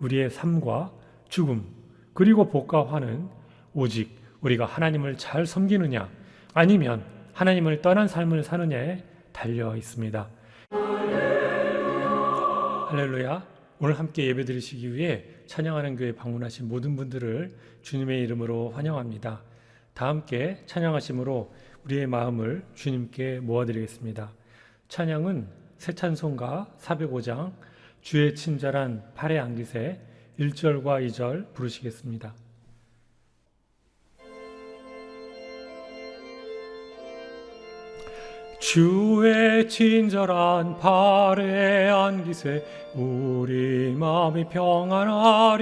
우리의 삶과 죽음 그리고 복과 화는 오직 우리가 하나님을 잘 섬기느냐 아니면 하나님을 떠난 삶을 사느냐에 달려 있습니다. 할렐루야. 오늘 함께 예배드리시기 위해 찬양하는 교회 방문하신 모든 분들을 주님의 이름으로 환영합니다. 다 함께 찬양하심으로 우리의 마음을 주님께 모아드리겠습니다. 찬양은 새 찬송가 405장 주의 친절한 팔에 안기세 1절과 2절 부르시겠습니다. 주의 친절한 팔에 안기세 우리 마음이 평안하리니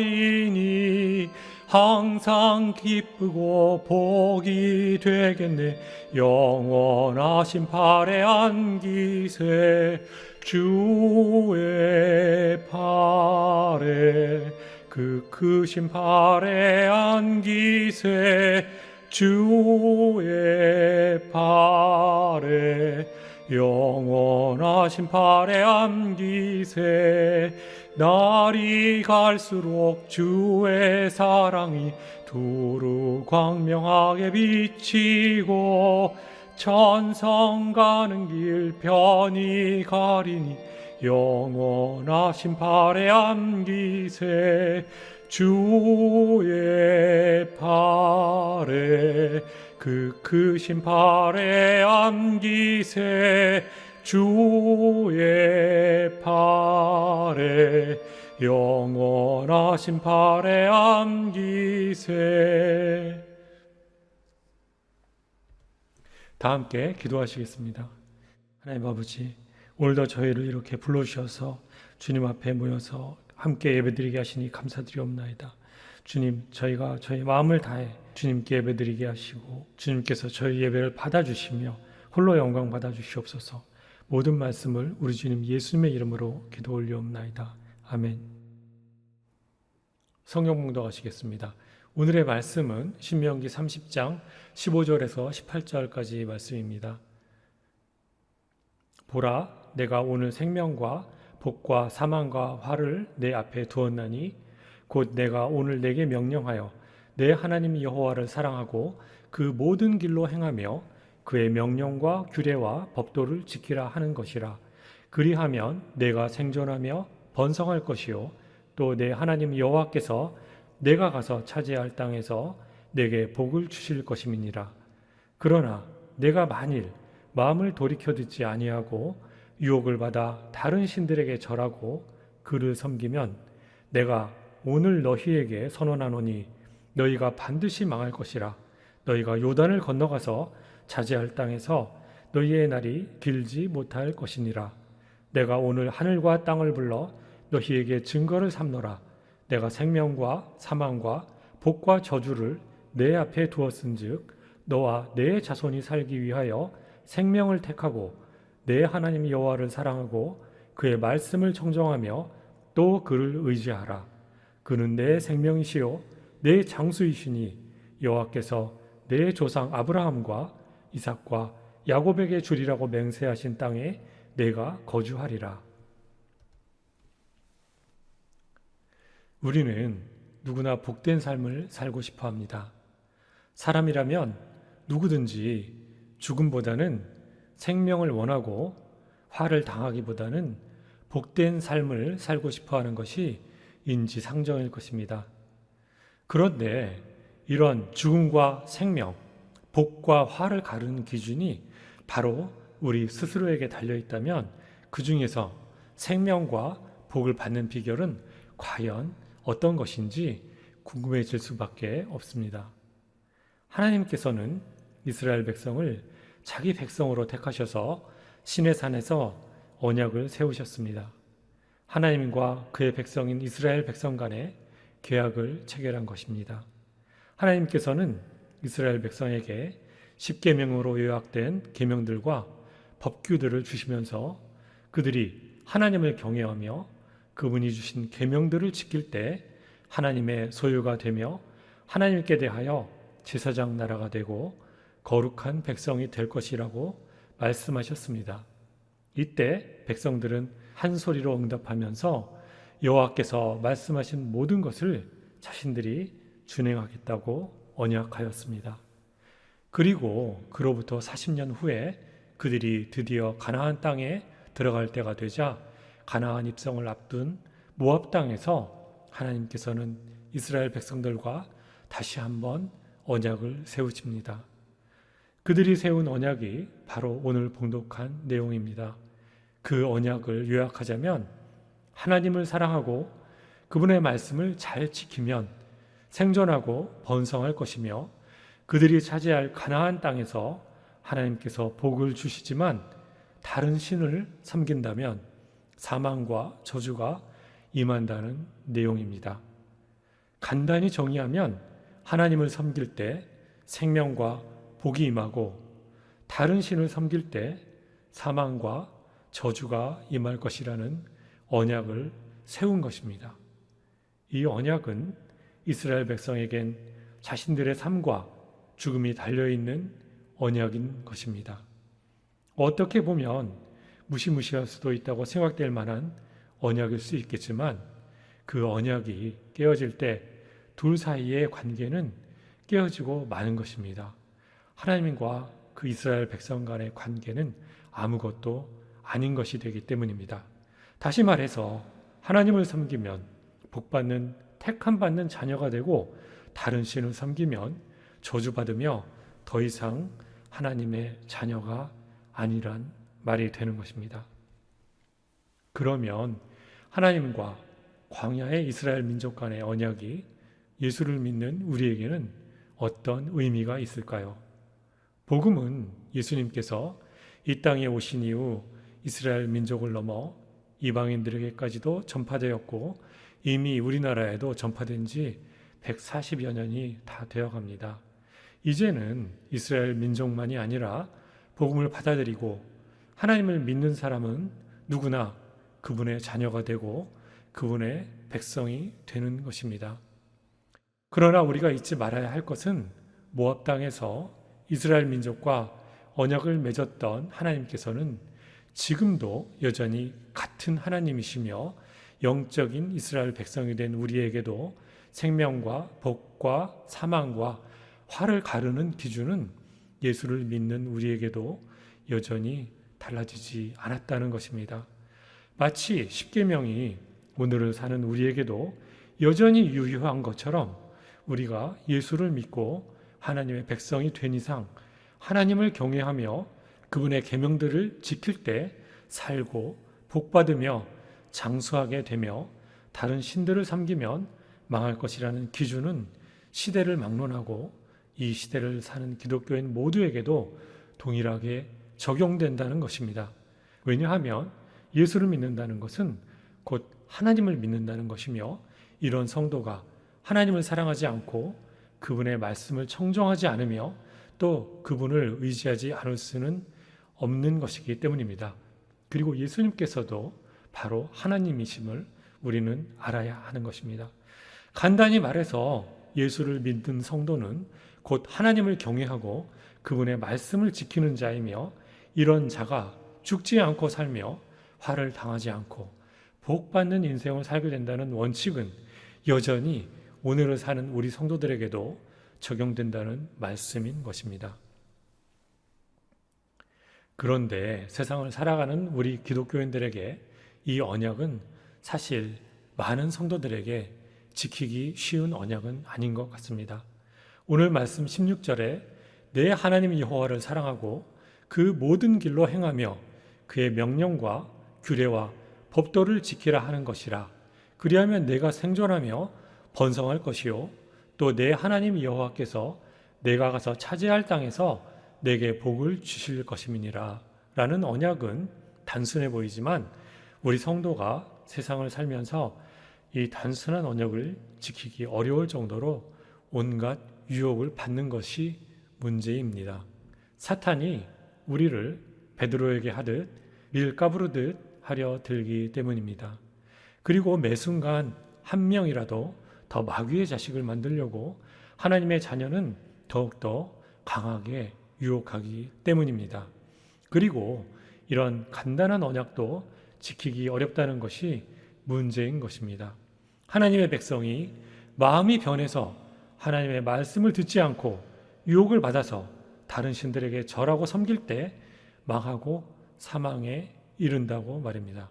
항상 기쁘고 복이 되겠네. 영원하신 팔에 안기세 주의 팔에 그 크신 팔에 안기세 주의 팔에 영원하신 팔에 안기세 날이 갈수록 주의 사랑이 두루 광명하게 비치고 천성 가는 길 편히 가리니 영원하신 팔에 안기세 주의 팔에 그 크신 팔에 안기세 주의 팔에 영원하신 팔에 안기세. 다 함께 기도하시겠습니다. 하나님 아버지, 오늘도 저희를 이렇게 불러주셔서 주님 앞에 모여서 함께 예배드리게 하시니 감사드리옵나이다. 주님, 저희가 저희 마음을 다해 주님께 예배드리게 하시고 주님께서 저희 예배를 받아주시며 홀로 영광 받아주시옵소서. 모든 말씀을 우리 주님 예수님의 이름으로 기도 올리옵나이다. 아멘. 성경 봉독하시겠습니다. 오늘의 말씀은 신명기 30장 15절에서 18절까지 말씀입니다. 보라, 내가 오늘 생명과 복과 사망과 화를 내 앞에 두었나니 곧 내가 오늘 내게 명령하여 내 하나님 여호와를 사랑하고 그 모든 길로 행하며 그의 명령과 규례와 법도를 지키라 하는 것이라. 그리하면 내가 생존하며 번성할 것이요 또 내 하나님 여호와께서 내가 가서 차지할 땅에서 내게 복을 주실 것임이니라. 그러나 내가 만일 마음을 돌이켜 듣지 아니하고 유혹을 받아 다른 신들에게 절하고 그를 섬기면 내가 오늘 너희에게 선언하노니 너희가 반드시 망할 것이라. 너희가 요단을 건너가서 차지할 땅에서 너희의 날이 길지 못할 것이니라. 내가 오늘 하늘과 땅을 불러 너희에게 증거를 삼노라. 내가 생명과 사망과 복과 저주를 내 앞에 두었은즉 너와 내 자손이 살기 위하여 생명을 택하고 내 하나님 여호와를 사랑하고 그의 말씀을 청정하며 또 그를 의지하라. 그는 내 생명이시요 내 장수이시니 여호와께서 내 조상 아브라함과 이삭과 야곱에게 주리라고 맹세하신 땅에 내가 거주하리라. 우리는 누구나 복된 삶을 살고 싶어 합니다. 사람이라면 누구든지 죽음보다는 생명을 원하고 화를 당하기보다는 복된 삶을 살고 싶어 하는 것이 인지상정일 것입니다. 그런데 이런 죽음과 생명, 복과 화를 가르는 기준이 바로 우리 스스로에게 달려있다면 그 중에서 생명과 복을 받는 비결은 과연 어떤 것인지 궁금해질 수밖에 없습니다. 하나님께서는 이스라엘 백성을 자기 백성으로 택하셔서 시내산에서 언약을 세우셨습니다. 하나님과 그의 백성인 이스라엘 백성 간에 계약을 체결한 것입니다. 하나님께서는 이스라엘 백성에게 십계명으로 요약된 계명들과 법규들을 주시면서 그들이 하나님을 경외하며 그분이 주신 계명들을 지킬 때 하나님의 소유가 되며 하나님께 대하여 제사장 나라가 되고 거룩한 백성이 될 것이라고 말씀하셨습니다. 이때 백성들은 한 소리로 응답하면서 여호와께서 말씀하신 모든 것을 자신들이 준행하겠다고 언약하였습니다. 그리고 그로부터 40년 후에 그들이 드디어 가나안 땅에 들어갈 때가 되자 가나안 입성을 앞둔 모압 땅에서 하나님께서는 이스라엘 백성들과 다시 한번 언약을 세우십니다. 그들이 세운 언약이 바로 오늘 봉독한 내용입니다. 그 언약을 요약하자면 하나님을 사랑하고 그분의 말씀을 잘 지키면 생존하고 번성할 것이며 그들이 차지할 가나안 땅에서 하나님께서 복을 주시지만 다른 신을 섬긴다면 사망과 저주가 임한다는 내용입니다. 간단히 정의하면 하나님을 섬길 때 생명과 복이 임하고 다른 신을 섬길 때 사망과 저주가 임할 것이라는 언약을 세운 것입니다. 이 언약은 이스라엘 백성에겐 자신들의 삶과 죽음이 달려있는 언약인 것입니다. 어떻게 보면 무시무시할 수도 있다고 생각될 만한 언약일 수 있겠지만 그 언약이 깨어질 때 둘 사이의 관계는 깨어지고 마는 것입니다. 하나님과 그 이스라엘 백성 간의 관계는 아무것도 아닌 것이 되기 때문입니다. 다시 말해서 하나님을 섬기면 복받는 택함받는 자녀가 되고 다른 신을 섬기면 저주받으며 더 이상 하나님의 자녀가 아니란 말이 되는 것입니다. 그러면 하나님과 광야의 이스라엘 민족 간의 언약이 예수를 믿는 우리에게는 어떤 의미가 있을까요? 복음은 예수님께서 이 땅에 오신 이후 이스라엘 민족을 넘어 이방인들에게까지도 전파되었고 이미 우리나라에도 전파된 지 140여 년이 다 되어갑니다. 이제는 이스라엘 민족만이 아니라 복음을 받아들이고 하나님을 믿는 사람은 누구나 그분의 자녀가 되고 그분의 백성이 되는 것입니다. 그러나 우리가 잊지 말아야 할 것은 모압 땅에서 이스라엘 민족과 언약을 맺었던 하나님께서는 지금도 여전히 같은 하나님이시며 영적인 이스라엘 백성이 된 우리에게도 생명과 복과 사망과 화를 가르는 기준은 예수를 믿는 우리에게도 여전히 달라지지 않았다는 것입니다. 마치 십계명이 오늘을 사는 우리에게도 여전히 유효한 것처럼 우리가 예수를 믿고 하나님의 백성이 된 이상 하나님을 경외하며 그분의 계명들을 지킬 때 살고 복받으며 장수하게 되며 다른 신들을 섬기면 망할 것이라는 기준은 시대를 막론하고 이 시대를 사는 기독교인 모두에게도 동일하게 적용된다는 것입니다. 왜냐하면 예수를 믿는다는 것은 곧 하나님을 믿는다는 것이며 이런 성도가 하나님을 사랑하지 않고 그분의 말씀을 청정하지 않으며 또 그분을 의지하지 않을 수는 없는 것이기 때문입니다. 그리고 예수님께서도 바로 하나님이심을 우리는 알아야 하는 것입니다. 간단히 말해서 예수를 믿는 성도는 곧 하나님을 경외하고 그분의 말씀을 지키는 자이며 이런 자가 죽지 않고 살며 화를 당하지 않고 복받는 인생을 살게 된다는 원칙은 여전히 오늘을 사는 우리 성도들에게도 적용된다는 말씀인 것입니다. 그런데 세상을 살아가는 우리 기독교인들에게 이 언약은 사실 많은 성도들에게 지키기 쉬운 언약은 아닌 것 같습니다. 오늘 말씀 16절에 내 하나님 여호와를 사랑하고 그 모든 길로 행하며 그의 명령과 규례와 법도를 지키라 하는 것이라. 그리하면 내가 생존하며 번성할 것이요 또 내 하나님 여호와께서 내가 가서 차지할 땅에서 내게 복을 주실 것임이니라 라는 언약은 단순해 보이지만 우리 성도가 세상을 살면서 이 단순한 언약을 지키기 어려울 정도로 온갖 유혹을 받는 것이 문제입니다. 사탄이 우리를 베드로에게 하듯 밀 까부르듯 하려 들기 때문입니다. 그리고 매 순간 한 명이라도 더 마귀의 자식을 만들려고 하나님의 자녀는 더욱더 강하게 유혹하기 때문입니다. 그리고 이런 간단한 언약도 지키기 어렵다는 것이 문제인 것입니다. 하나님의 백성이 마음이 변해서 하나님의 말씀을 듣지 않고 유혹을 받아서 다른 신들에게 절하고 섬길 때 망하고 사망에 이른다고 말입니다.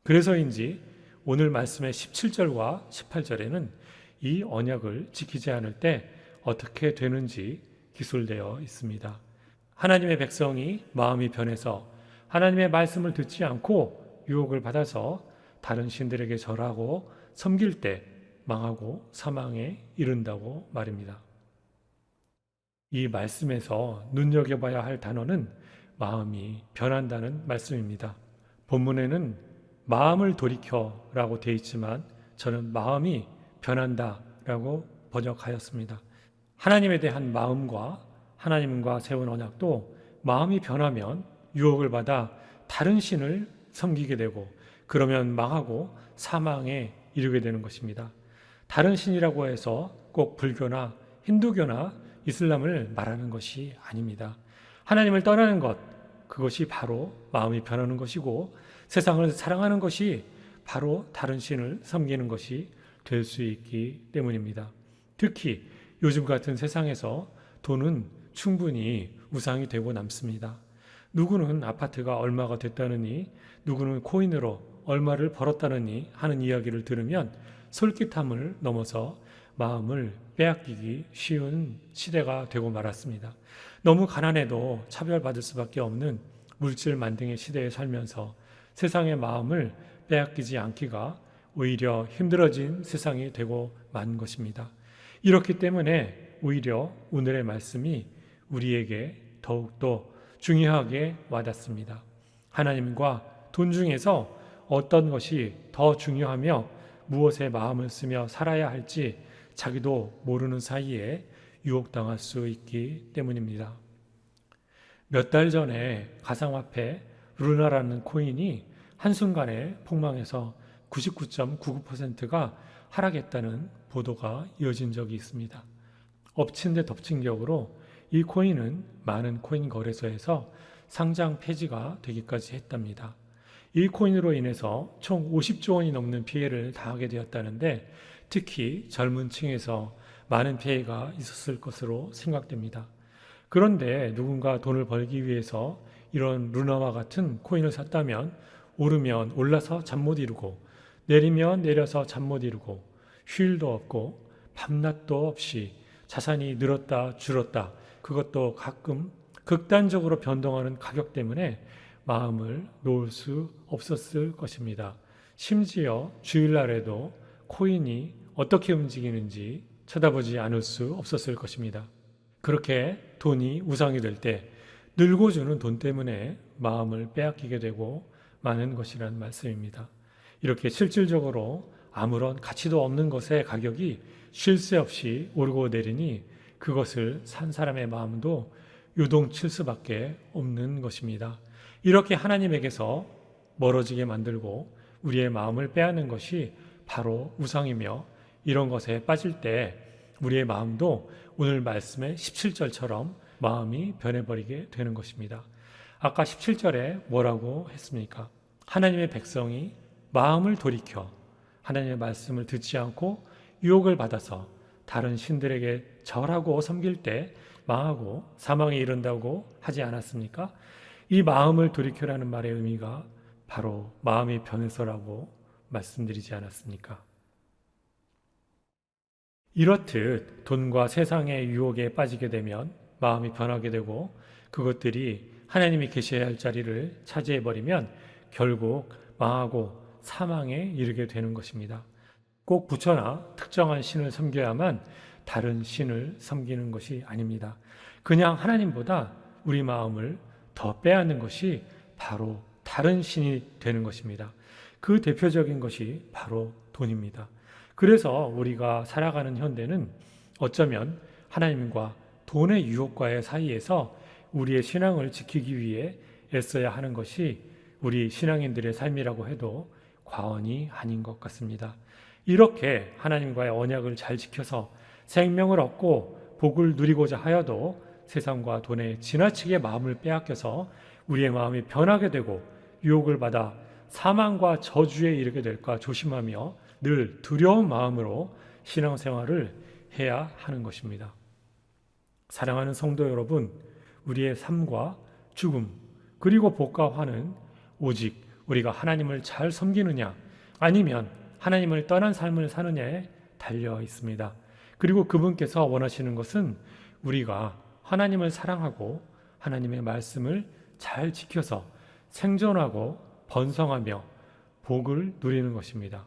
그래서인지 오늘 말씀의 17절과 18절에는 이 언약을 지키지 않을 때 어떻게 되는지 기술되어 있습니다. 하나님의 백성이 마음이 변해서 하나님의 말씀을 듣지 않고 유혹을 받아서 다른 신들에게 절하고 섬길 때 망하고 사망에 이른다고 말입니다. 이 말씀에서 눈여겨봐야 할 단어는 마음이 변한다는 말씀입니다. 본문에는 마음을 돌이켜라고 되어 있지만 저는 마음이 변한다라고 번역하였습니다. 하나님에 대한 마음과 하나님과 세운 언약도 마음이 변하면 유혹을 받아 다른 신을 섬기게 되고 그러면 망하고 사망에 이르게 되는 것입니다. 다른 신이라고 해서 꼭 불교나 힌두교나 이슬람을 말하는 것이 아닙니다. 하나님을 떠나는 것, 그것이 바로 마음이 변하는 것이고 세상을 사랑하는 것이 바로 다른 신을 섬기는 것이 될 수 있기 때문입니다. 특히 요즘 같은 세상에서 돈은 충분히 우상이 되고 남습니다. 누구는 아파트가 얼마가 됐다느니 누구는 코인으로 얼마를 벌었다느니 하는 이야기를 들으면 솔깃함을 넘어서 마음을 빼앗기기 쉬운 시대가 되고 말았습니다. 너무 가난해도 차별받을 수밖에 없는 물질 만등의 시대에 살면서 세상의 마음을 빼앗기지 않기가 오히려 힘들어진 세상이 되고 만 것입니다. 이렇기 때문에 오히려 오늘의 말씀이 우리에게 더욱더 중요하게 와닿습니다. 하나님과 돈 중에서 어떤 것이 더 중요하며 무엇에 마음을 쓰며 살아야 할지 자기도 모르는 사이에 유혹당할 수 있기 때문입니다. 몇 달 전에 가상화폐 루나라는 코인이 한순간에 폭망해서 99.99%가 하락했다는 보도가 이어진 적이 있습니다. 엎친 데 덮친 격으로 이 코인은 많은 코인 거래소에서 상장 폐지가 되기까지 했답니다. 이 코인으로 인해서 총 50조 원이 넘는 피해를 당하게 되었다는데 특히 젊은 층에서 많은 피해가 있었을 것으로 생각됩니다. 그런데 누군가 돈을 벌기 위해서 이런 루나와 같은 코인을 샀다면 오르면 올라서 잠 못 이루고 내리면 내려서 잠 못 이루고 휴일도 없고 밤낮도 없이 자산이 늘었다 줄었다 그것도 가끔 극단적으로 변동하는 가격 때문에 마음을 놓을 수 없었을 것입니다. 심지어 주일날에도 코인이 어떻게 움직이는지 쳐다보지 않을 수 없었을 것입니다. 그렇게 돈이 우상이 될 때 늘고 주는 돈 때문에 마음을 빼앗기게 되고 마는 것이란 말씀입니다. 이렇게 실질적으로 아무런 가치도 없는 것의 가격이 쉴 새 없이 오르고 내리니 그것을 산 사람의 마음도 요동칠 수밖에 없는 것입니다. 이렇게 하나님에게서 멀어지게 만들고 우리의 마음을 빼앗는 것이 바로 우상이며 이런 것에 빠질 때 우리의 마음도 오늘 말씀의 17절처럼 마음이 변해버리게 되는 것입니다. 아까 17절에 뭐라고 했습니까? 하나님의 백성이 마음을 돌이켜 하나님의 말씀을 듣지 않고 유혹을 받아서 다른 신들에게 절하고 섬길 때 망하고 사망에 이른다고 하지 않았습니까? 이 마음을 돌이켜라는 말의 의미가 바로 마음이 변해서라고 말씀드리지 않았습니까? 이렇듯 돈과 세상의 유혹에 빠지게 되면 마음이 변하게 되고 그것들이 하나님이 계셔야 할 자리를 차지해버리면 결국 망하고 사망에 이르게 되는 것입니다. 꼭 부처나 특정한 신을 섬겨야만 다른 신을 섬기는 것이 아닙니다. 그냥 하나님보다 우리 마음을 더 빼앗는 것이 바로 다른 신이 되는 것입니다. 그 대표적인 것이 바로 돈입니다. 그래서 우리가 살아가는 현대는 어쩌면 하나님과 돈의 유혹과의 사이에서 우리의 신앙을 지키기 위해 애써야 하는 것이 우리 신앙인들의 삶이라고 해도 과언이 아닌 것 같습니다. 이렇게 하나님과의 언약을 잘 지켜서 생명을 얻고 복을 누리고자 하여도 세상과 돈에 지나치게 마음을 빼앗겨서 우리의 마음이 변하게 되고 유혹을 받아 사망과 저주에 이르게 될까 조심하며 늘 두려운 마음으로 신앙생활을 해야 하는 것입니다. 사랑하는 성도 여러분, 우리의 삶과 죽음 그리고 복과 화는 오직 우리가 하나님을 잘 섬기느냐 아니면 하나님을 떠난 삶을 사느냐에 달려 있습니다. 그리고 그분께서 원하시는 것은 우리가 하나님을 사랑하고 하나님의 말씀을 잘 지켜서 생존하고 번성하며 복을 누리는 것입니다.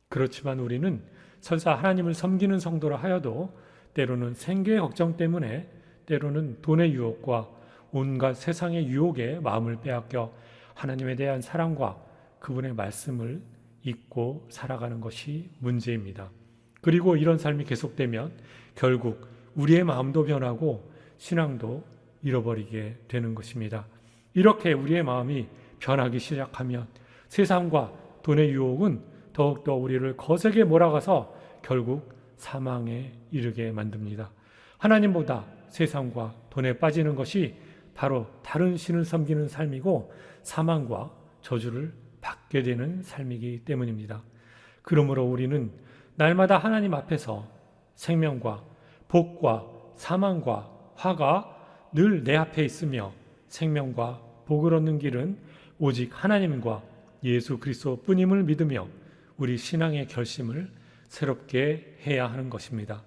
그렇지만 우리는 설사 하나님을 섬기는 성도라 하여도 때로는 생계의 걱정 때문에 때로는 돈의 유혹과 온갖 세상의 유혹에 마음을 빼앗겨 하나님에 대한 사랑과 그분의 말씀을 잊고 살아가는 것이 문제입니다. 그리고 이런 삶이 계속되면 결국 우리의 마음도 변하고 신앙도 잃어버리게 되는 것입니다. 이렇게 우리의 마음이 변하기 시작하면 세상과 돈의 유혹은 더욱더 우리를 거세게 몰아가서 결국 사망에 이르게 만듭니다. 하나님보다 세상과 돈에 빠지는 것이 바로 다른 신을 섬기는 삶이고 사망과 저주를 받게 되는 삶이기 때문입니다. 그러므로 우리는 날마다 하나님 앞에서 생명과 복과 사망과 화가 늘 내 앞에 있으며 생명과 복을 얻는 길은 오직 하나님과 예수 그리스도 뿐임을 믿으며 우리 신앙의 결심을 새롭게 해야 하는 것입니다.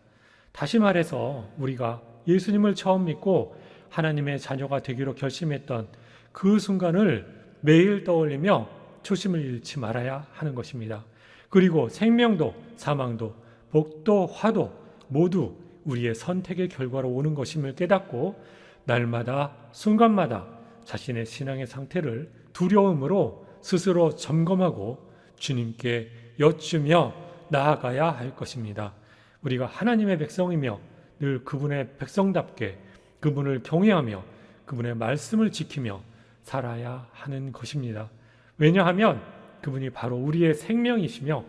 다시 말해서 우리가 예수님을 처음 믿고 하나님의 자녀가 되기로 결심했던 그 순간을 매일 떠올리며 초심을 잃지 말아야 하는 것입니다. 그리고 생명도 사망도 복도 화도 모두 우리의 선택의 결과로 오는 것임을 깨닫고 날마다 순간마다 자신의 신앙의 상태를 두려움으로 스스로 점검하고 주님께 여쭈며 나아가야 할 것입니다. 우리가 하나님의 백성이며 늘 그분의 백성답게 그분을 경외하며 그분의 말씀을 지키며 살아야 하는 것입니다. 왜냐하면 그분이 바로 우리의 생명이시며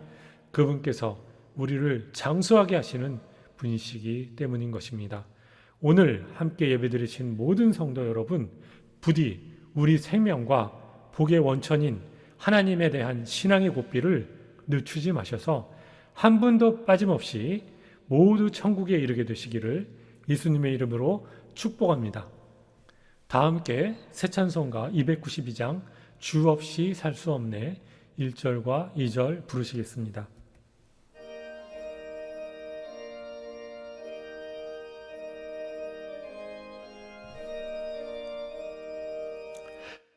그분께서 우리를 장수하게 하시는 분이시기 때문인 것입니다. 오늘 함께 예배드리신 모든 성도 여러분, 부디 우리 생명과 복의 원천인 하나님에 대한 신앙의 고삐를 늦추지 마셔서 한 분도 빠짐없이 모두 천국에 이르게 되시기를 예수님의 이름으로 축복합니다. 다 함께 새 찬송가 292장 주 없이 살 수 없네 1절과 2절 부르시겠습니다.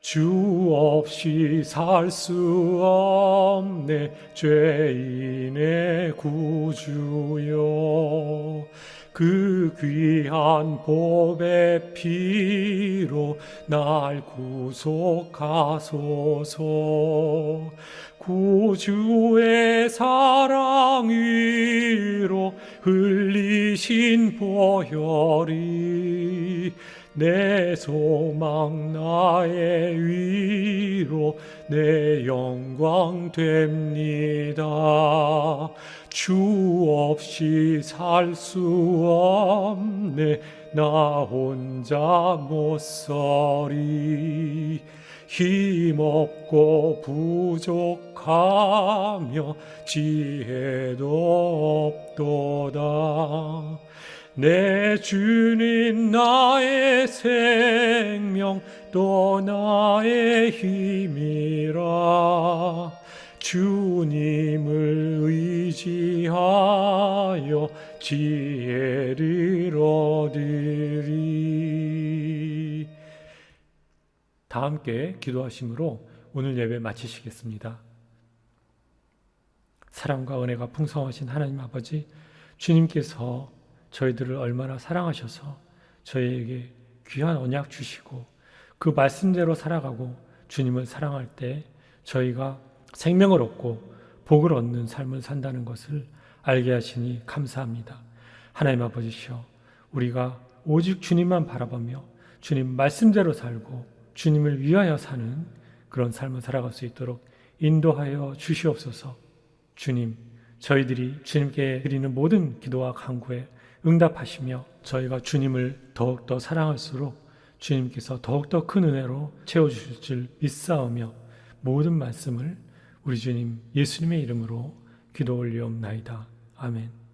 주 없이 살 수 없네 죄인의 구주여 그 귀한 보배 피로 날 구속하소서 구주의 사랑 위로 흘리신 보혈이 내 소망 나의 위로 내 영광 됩니다. 주 없이 살 수 없네 나 혼자 못 서리 힘없고 부족하며 지혜도 없도다. 내 주님 나의 생명 또 나의 힘이라 주님을 의지하여 지혜를 얻으리. 다 함께 기도하심으로 오늘 예배 마치시겠습니다. 사랑과 은혜가 풍성하신 하나님 아버지, 주님께서 저희들을 얼마나 사랑하셔서 저희에게 귀한 언약 주시고 그 말씀대로 살아가고 주님을 사랑할 때 저희가 생명을 얻고 복을 얻는 삶을 산다는 것을 알게 하시니 감사합니다. 하나님 아버지시여, 우리가 오직 주님만 바라보며 주님 말씀대로 살고 주님을 위하여 사는 그런 삶을 살아갈 수 있도록 인도하여 주시옵소서. 주님, 저희들이 주님께 드리는 모든 기도와 간구에 응답하시며 저희가 주님을 더욱더 사랑할수록 주님께서 더욱더 큰 은혜로 채워주실 줄 믿사오며 모든 말씀을 우리 주님 예수님의 이름으로 기도 올리옵나이다. 아멘.